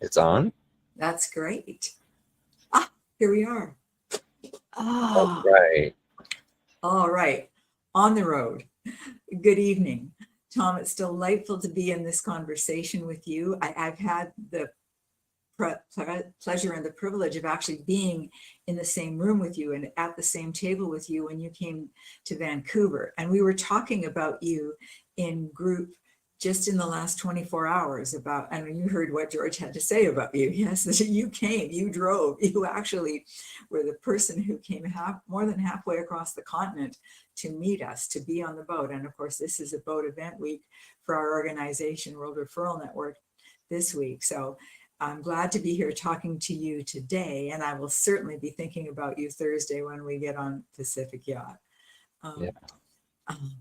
It's on? That's great. Ah, here we are. All Ah, right. all right. On the road. Good evening. Tom, it's delightful to be in this conversation with you. I've had the pleasure and the privilege of actually being in the same room with you and at the same table with you when you came to Vancouver. And we were talking about you in group just in the last 24 hours about, and you heard what George had to say about you. Yes, you came, you drove, you actually were the person who came more than halfway across the continent to meet us, to be on the boat. And of course, this is a boat event week for our organization, World Referral Network, this week. So I'm glad to be here talking to you today, and I will certainly be thinking about you Thursday when we get on Pacific Yacht. Yeah. Um,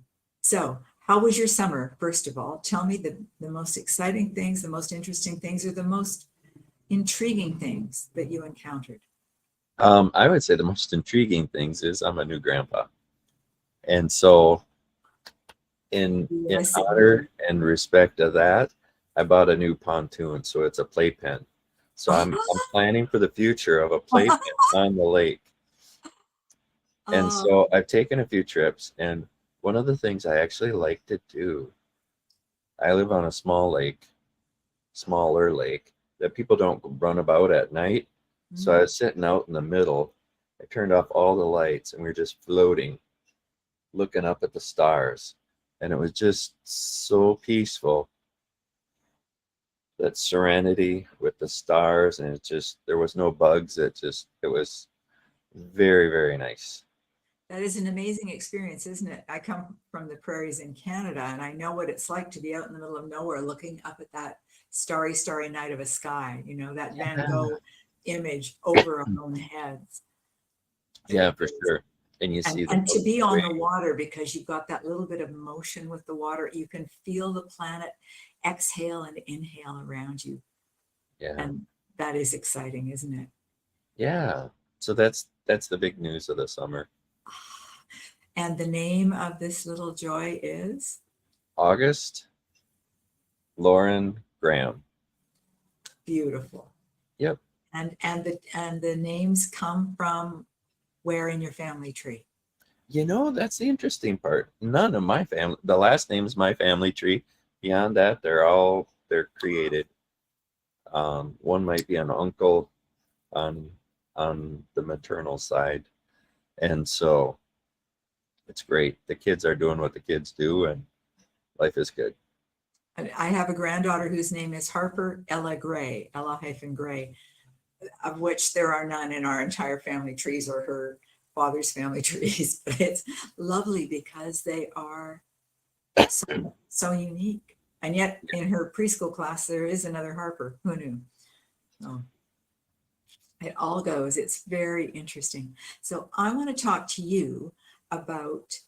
so how was your summer, first of all? Tell me the most exciting things, the most interesting things, or the most intriguing things that you encountered. I would say the most intriguing things is I'm a new grandpa. And so in Yes, honor and respect of that, I bought a new pontoon. So it's a playpen. So I'm planning for the future of a playpen on the lake. And oh, so I've taken a few trips, and one of the things I actually like to do, I live on a smaller lake that people don't run about at night. So I was sitting out in the middle. I turned off all the lights and we were just floating, looking up at the stars. And it was just so peaceful. That serenity with the stars, and it just, there was no bugs. It was very, very nice. that is an amazing experience, isn't it? I come from the prairies in Canada, and I know what it's like to be out in the middle of nowhere looking up at that starry, starry night of a sky, that Van Gogh image over our own heads. Yeah, for It's, sure. And you see the and to be on gray. the water, because you've got that little bit of motion with the water, you can feel the planet exhale and inhale around you. Yeah. And that is exciting, isn't it? Yeah. So that's the big news of the summer. And the name of this little joy is August, Lauren Graham. beautiful. Yep. And the names come from where in your family tree? That's the interesting part. None of my family, the last name is my family tree. Beyond that, they're created. One might be an uncle on the maternal side. And so it's great. The kids are doing what the kids do, and life is good. I have a granddaughter whose name is Harper Ella Gray, Ella-Gray, of which there are none in our entire family trees or her father's family trees. But it's lovely because they are so unique. And yet in her preschool class, there is another Harper. Who knew? Oh, it all goes. It's very interesting. So I want to talk to you about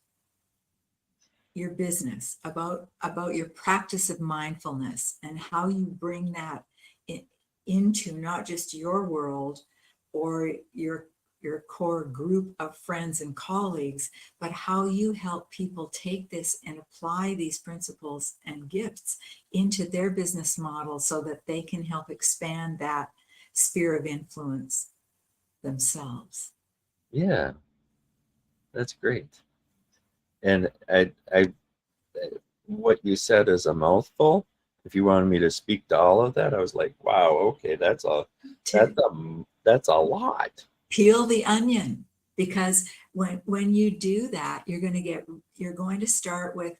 your business, about your practice of mindfulness and how you bring that into not just your world or your core group of friends and colleagues, but how you help people take this and apply these principles and gifts into their business model so that they can help expand that sphere of influence themselves. Yeah, that's great. And I what you said is a mouthful. If you wanted me to speak to all of that, I was like, wow, okay, that's a lot. Peel the onion, because when you do that, you're going to start with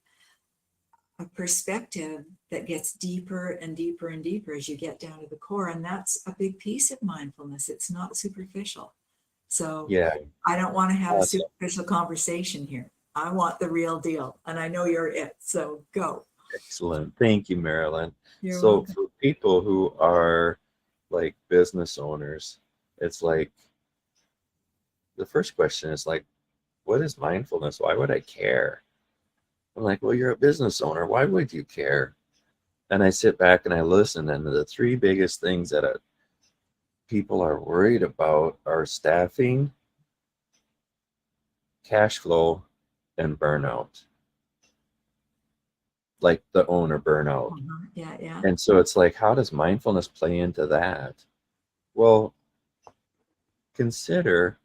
a perspective that gets deeper and deeper and deeper as you get down to the core. And that's a big piece of mindfulness. It's not superficial. So Yeah, I don't want to have a awesome. superficial conversation here. I want the real deal. And I know you're it. So go. Excellent. Thank you, Marilyn. You're So welcome. for people who are like business owners, it's like the first question is like, what is mindfulness? Why would I care? I'm like, well, you're a business owner. Why would you care? And I sit back and I listen, and the three biggest things that people are worried about are staffing, cash flow, and burnout. like the owner burnout. Yeah, yeah. And so it's like, how does mindfulness play into that? Well, consider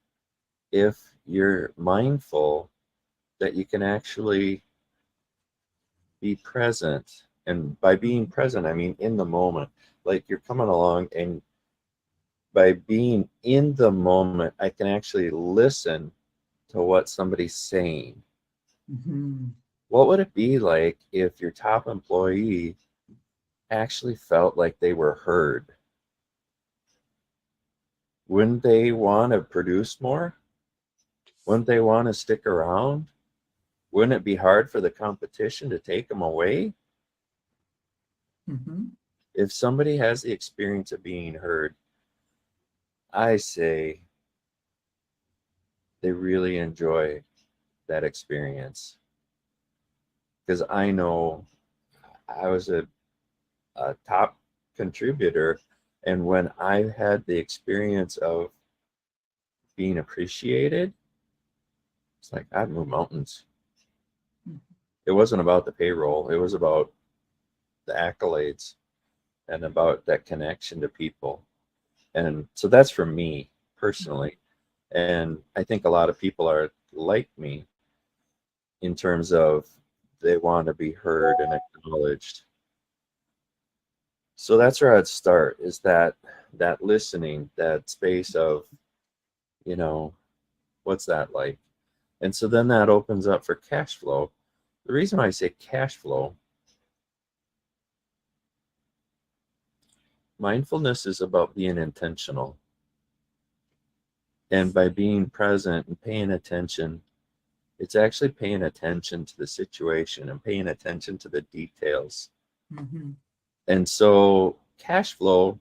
if you're mindful that you can actually be present. And by being present, I mean in the moment. Like you're coming along, and by being in the moment, I can actually listen to what somebody's saying. Mm-hmm. What would it be like if your top employee actually felt like they were heard? Wouldn't they want to produce more? Wouldn't they want to stick around? Wouldn't it be hard for the competition to take them away? Mm-hmm. If somebody has the experience of being heard, I say they really enjoy that experience. Because I know I was a top contributor, and when I had the experience of being appreciated, it's like I'd move mountains. It wasn't about the payroll, it was about the accolades and about that connection to people. And so that's for me personally. And I think a lot of people are like me in terms of they want to be heard and acknowledged. So that's where I'd start, is that listening, that space of, you know, what's that like? And so then that opens up for cash flow. The reason why I say cash flow, mindfulness is about being intentional. And by being present and paying attention, it's actually paying attention to the situation and paying attention to the details. Mm-hmm. And so cash flow,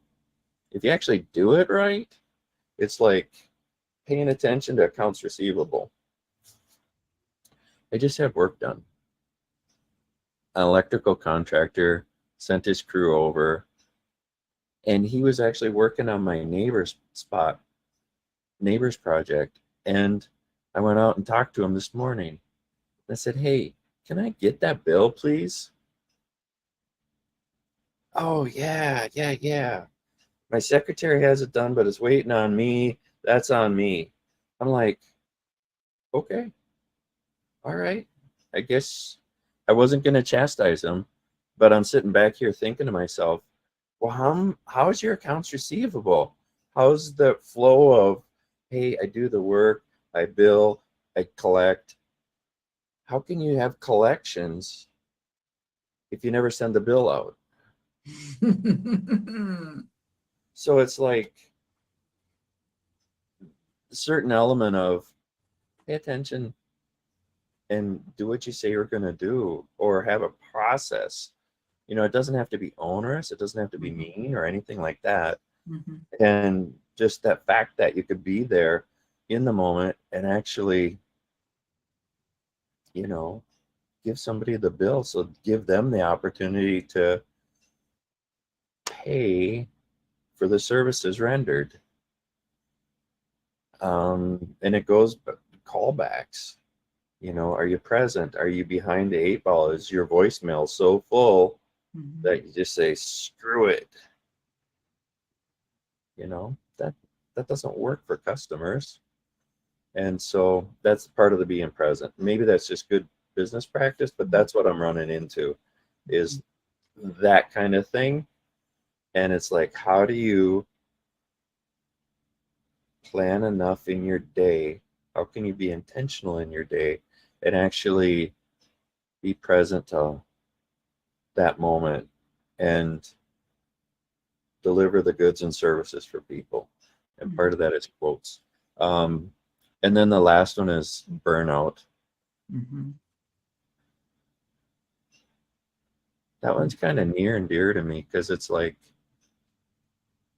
if you actually do it right, it's like paying attention to accounts receivable. I just had work done. An electrical contractor sent his crew over, and he was actually working on my neighbor's project. And I went out and talked to him this morning. I said, "Hey, can I get that bill, please?" "Oh, yeah, yeah, yeah. My secretary has it done, but it's waiting on me. That's on me." I'm like, "Okay, all right. I guess." I wasn't going to chastise him, but I'm sitting back here thinking to myself, well, how's your accounts receivable? How's the flow of, hey, I do the work, I bill, I collect. How can you have collections if you never send the bill out? So it's like a certain element of pay attention and do what you say you're going to do, or have a process. It doesn't have to be onerous, it doesn't have to be mean or anything like that. Mm-hmm. And just that fact that you could be there in the moment and actually, you know, give somebody the bill. So give them the opportunity to pay for the services rendered. And it goes callbacks. Are you present? Are you behind the eight ball? Is your voicemail so full Mm-hmm. that you just say, screw it? That doesn't work for customers. And so that's part of the being present. Maybe that's just good business practice, but that's what I'm running into, is that kind of thing. And it's like, how do you plan enough in your day? How can you be intentional in your day and actually be present to that moment and deliver the goods and services for people? And part of that is quotes. Um, and then the last one is burnout. Mm-hmm. That one's kind of near and dear to me, because it's like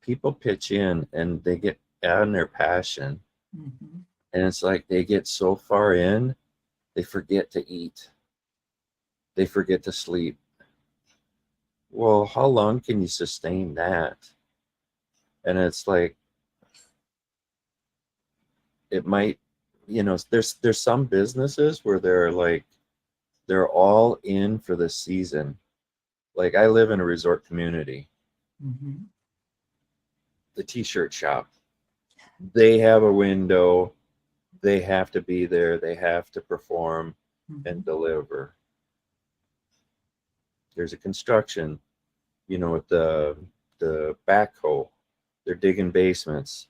people pitch in and they get out in their passion. Mm-hmm. And it's like they get so far in, they forget to eat, they forget to sleep. Well, how long can you sustain that? And it's like, it might, there's some businesses where they're like they're all in for the season. Like, I live in a resort community. Mm-hmm. The t-shirt shop, they have a window, they have to be there, they have to perform and deliver. There's a construction, with the backhoe, they're digging basements.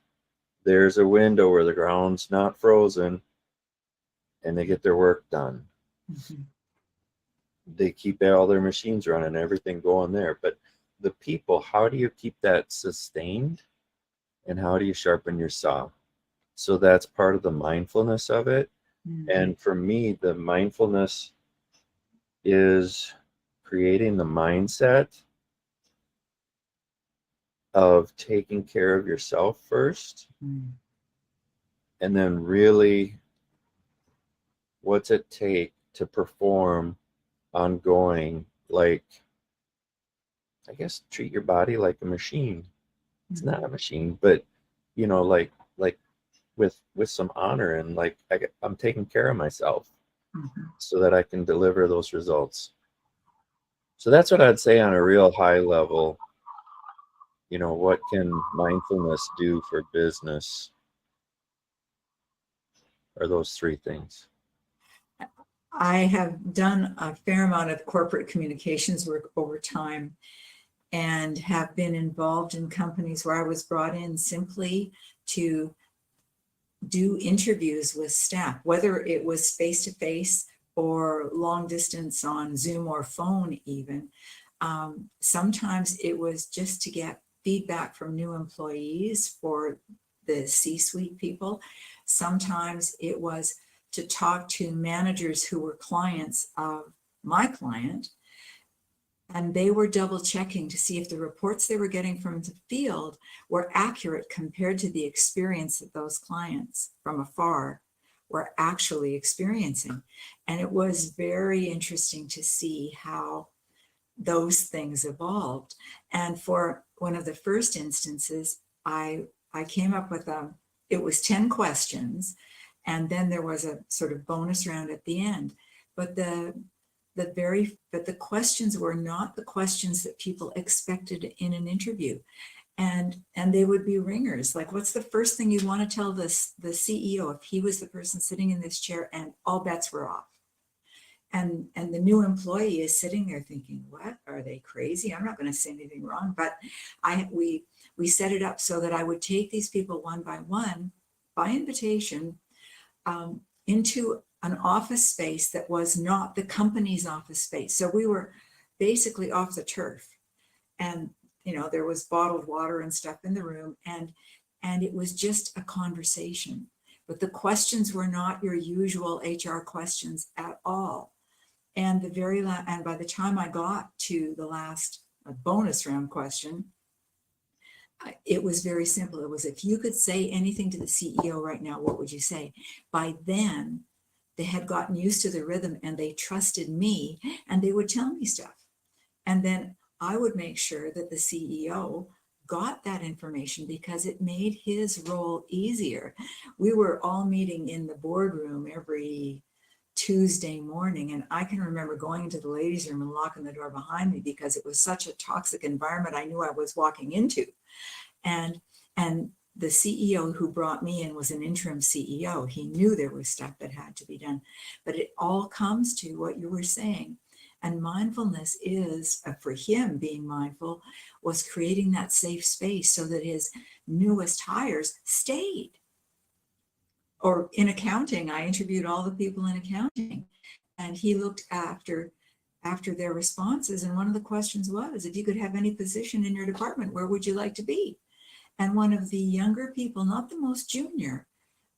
There's a window where the ground's not frozen and they get their work done. Mm-hmm. They keep all their machines running, everything going there. But the people, how do you keep that sustained, and how do you sharpen your saw? So that's part of the mindfulness of it. Mm-hmm. And for me, the mindfulness is creating the mindset of taking care of yourself first, Mm-hmm. and then really, what's it take to perform ongoing? Like, I guess, treat your body like a machine. It's not a machine, but like with some honor, and like I'm taking care of myself Mm-hmm. so that I can deliver those results. So that's what I'd say on a real high level. What can mindfulness do for business? Are those three things? I have done a fair amount of corporate communications work over time, and have been involved in companies where I was brought in simply to do interviews with staff, whether it was face to face or long distance on Zoom or phone even. Sometimes it was just to get feedback from new employees for the C-suite people. Sometimes it was to talk to managers who were clients of my client, and they were double checking to see if the reports they were getting from the field were accurate compared to the experience that those clients from afar were actually experiencing. And it was very interesting to see how those things evolved. And for one of the first instances, I came up with it was 10 questions, and then there was a sort of bonus round at the end. But the questions were not the questions that people expected in an interview. And they would be ringers. Like, what's the first thing you want to tell the CEO if he was the person sitting in this chair and all bets were off? And the new employee is sitting there thinking, what, are they crazy? I'm not going to say anything wrong. But we set it up so that I would take these people one by one, by invitation, into an office space that was not the company's office space. So we were basically off the turf, and there was bottled water and stuff in the room, and it was just a conversation. But the questions were not your usual HR questions at all. And and by the time I got to the last bonus round question, it was very simple. It was, if you could say anything to the CEO right now, what would you say? By then, they had gotten used to the rhythm and they trusted me, and they would tell me stuff. And then I would make sure that the CEO got that information because it made his role easier. We were all meeting in the boardroom every Tuesday morning, and I can remember going into the ladies' room and locking the door behind me because it was such a toxic environment I knew I was walking into. And the CEO who brought me in was an interim CEO. He knew there was stuff that had to be done, but it all comes to what you were saying. And mindfulness is, for him, being mindful was creating that safe space so that his newest hires stayed. Or in accounting, I interviewed all the people in accounting, and he looked after their responses. And one of the questions was, if you could have any position in your department, where would you like to be? And one of the younger people, not the most junior,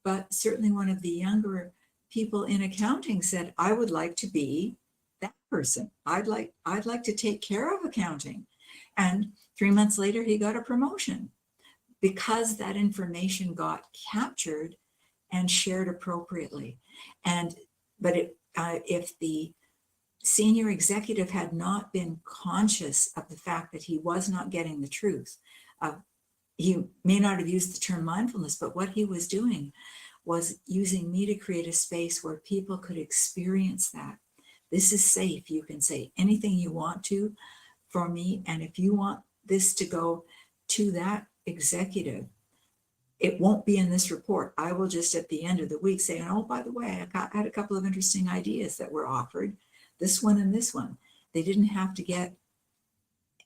but certainly one of the younger people in accounting said, I would like to be that person. I'd like to take care of accounting. And 3 months later, he got a promotion because that information got captured and shared appropriately. But if the senior executive had not been conscious of the fact that he was not getting the truth, he may not have used the term mindfulness, but what he was doing was using me to create a space where people could experience that. This is safe. You can say anything you want to for me. And if you want this to go to that executive, it won't be in this report. I will just at the end of the week say, oh, by the way, I had a couple of interesting ideas that were offered, this one and this one. They didn't have to get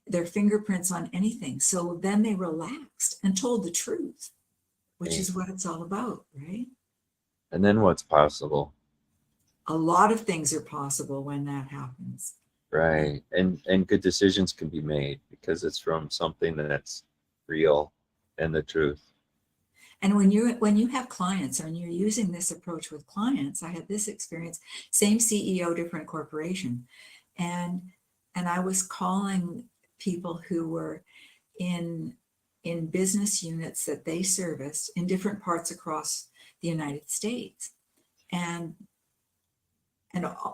their fingerprints on anything. So then they relaxed and told the truth, which is what it's all about, right? And then what's possible? A lot of things are possible when that happens. Right. And good decisions can be made because it's from something that's real and the truth. And when you have clients and you're using this approach with clients, I had this experience, same CEO, different corporation. And I was calling people who were in business units that they serviced in different parts across the United States. And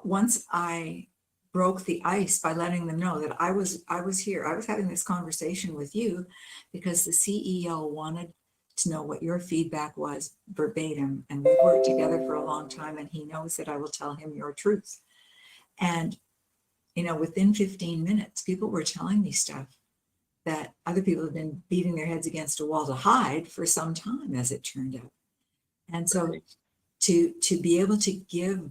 once I broke the ice by letting them know that I was here, I was having this conversation with you because the CEO wanted to know what your feedback was verbatim. And we worked together for a long time, and he knows that I will tell him your truth. And, within 15 minutes, people were telling me stuff that other people have been beating their heads against a wall to hide for some time, as it turned out. And so to be able to give,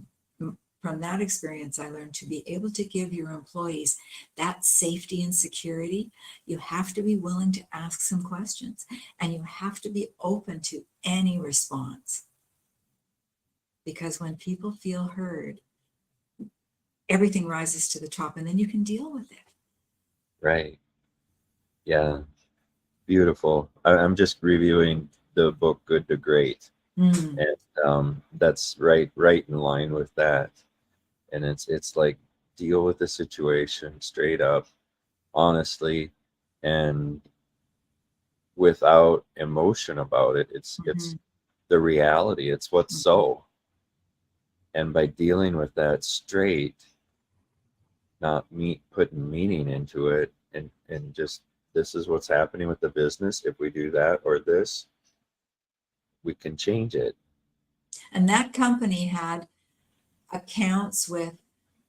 from that experience, I learned to be able to give your employees that safety and security, you have to be willing to ask some questions, and you have to be open to any response. Because when people feel heard, everything rises to the top, and then you can deal with it. Right. Yeah. Beautiful. I'm just reviewing the book Good to Great. And that's right in line with that. And it's like, deal with the situation straight up, honestly, and without emotion about it. It's the reality. It's what's so. And by dealing with that straight, not putting meaning into it, and just, this is what's happening with the business. If we do that or this, we can change it. And that company had accounts with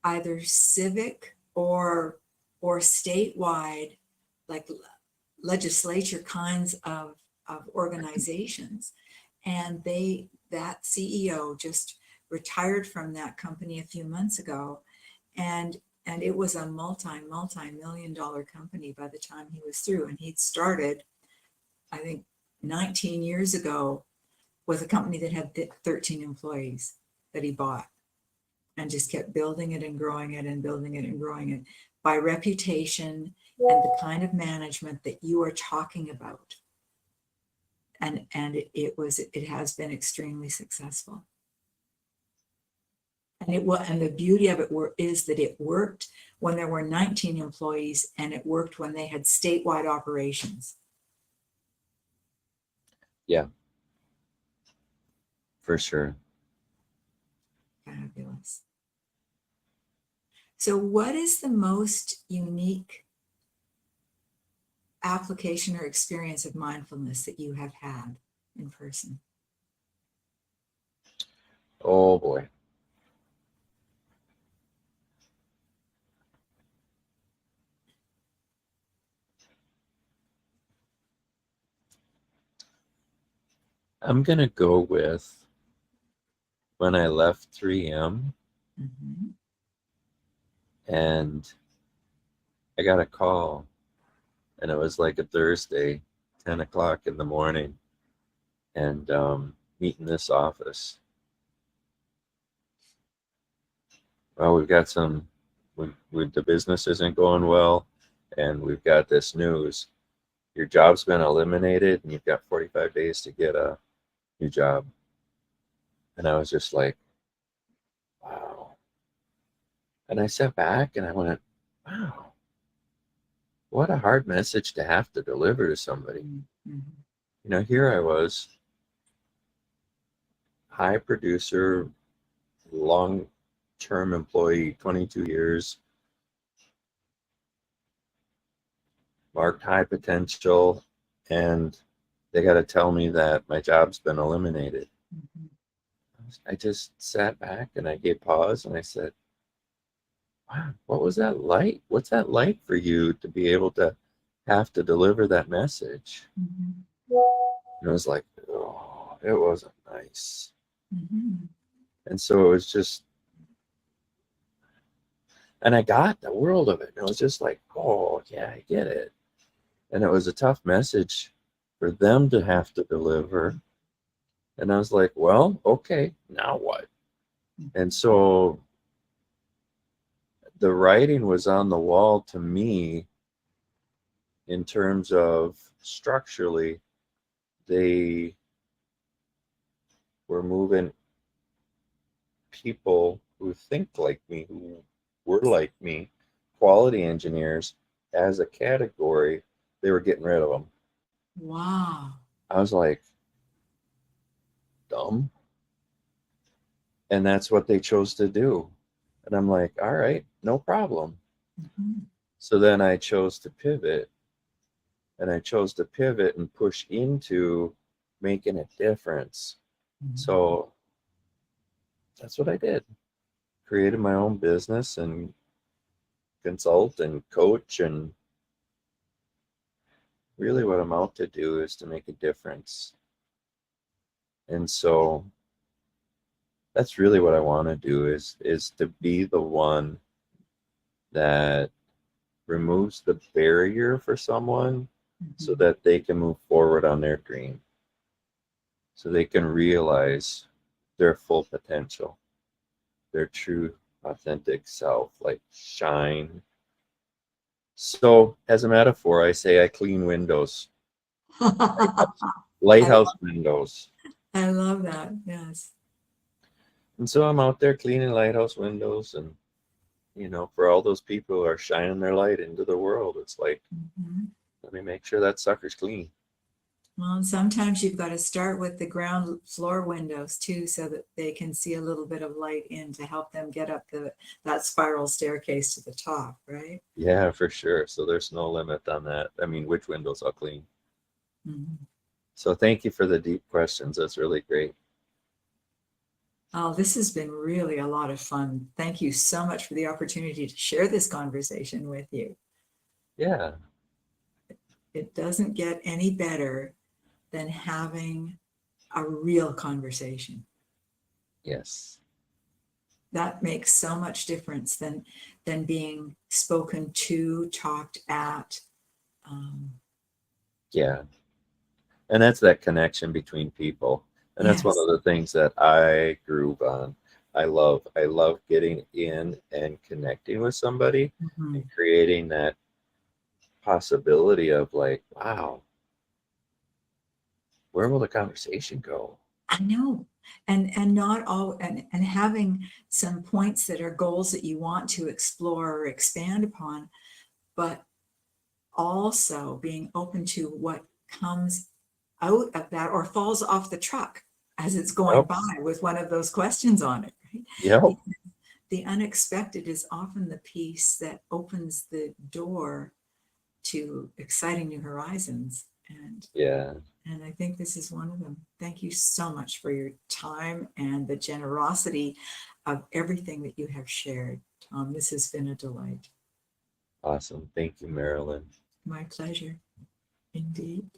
either civic or statewide, like legislature kinds of organizations. And that CEO just retired from that company a few months ago. And it was a multi-million-dollar company by the time he was through. And he'd started, I think, 19 years ago with a company that had 13 employees that he bought, and just kept building it and growing it and building it and growing it by reputation and the kind of management that you are talking about. And it has been extremely successful. And the beauty of it is that it worked when there were 19 employees, and it worked when they had statewide operations. Yeah, for sure. Fabulous. So what is the most unique application or experience of mindfulness that you have had in person? Oh boy. I'm going to go with when I left 3M and I got a call, and it was like a Thursday, 10 o'clock in the morning, and meet in this office. Well, we've got the business isn't going well, and we've got this news. Your job's been eliminated, and you've got 45 days to get a new job. And I was just like, wow. And I sat back and I went, wow, what a hard message to have to deliver to somebody. Here I was, high producer, long-term employee, 22 years, marked high potential, and they got to tell me that my job's been eliminated. I just sat back and I gave pause and I said, wow, what was that like? What's that like for you to be able to have to deliver that message? Mhm. And it was like, oh, it wasn't nice. Mhm. And so it was just, and I got the world of it. And it was just like, oh, yeah, I get it. And it was a tough message for them to have to deliver. And I was like, well, okay, now what? And so the writing was on the wall to me in terms of structurally, they were moving people who think like me, who were like me, quality engineers as a category, they were getting rid of them. Wow. I was like, dumb. And that's what they chose to do. And I'm like, all right, no problem. Mhm. So then I chose to pivot, and I chose to pivot and push into making a difference. Mhm. So that's what I did. Created my own business and consult and coach, and really what I'm out to do is to make a difference. And so that's really what I want to do is to be the one that removes the barrier for someone so Mhm. that they can move forward on their dream, so they can realize their full potential, their true authentic self, like shine. So as a metaphor, I say I clean windows, I lighthouse love, windows. I love that. Yes. And so I'm out there cleaning lighthouse windows, and for all those people who are shining their light into the world, it's like, Mhm. let me make sure that sucker's clean. Well, and sometimes you've got to start with the ground floor windows too, so that they can see a little bit of light in to help them get up that spiral staircase to the top, right? Yeah, for sure. So there's no limit on that. I mean, which windows I'll clean. Mhm. So thank you for the deep questions. That's really great. Oh, this has been really a lot of fun. Thank you so much for the opportunity to share this conversation with you. Yeah. It doesn't get any better than having a real conversation. Yes. That makes so much difference than being spoken to, talked at. Um, Yeah. And that's that connection between people. And that's one yes. of the things that I grew on. I love getting in and connecting with somebody and Mhm. creating that possibility of like, wow, where will the conversation go? I know. And not all and having some points that are goals that you want to explore or expand upon, but also being open to what comes out of that or falls off the truck as it's going Yep. by with one of those questions on it, right? Yep. The unexpected is often the piece that opens the door to exciting new horizons. Yeah. And I think this is one of them. Thank you so much for your time and the generosity of everything that you have shared. Tom, this has been a delight. Awesome. Thank you, Marilyn. My pleasure, indeed.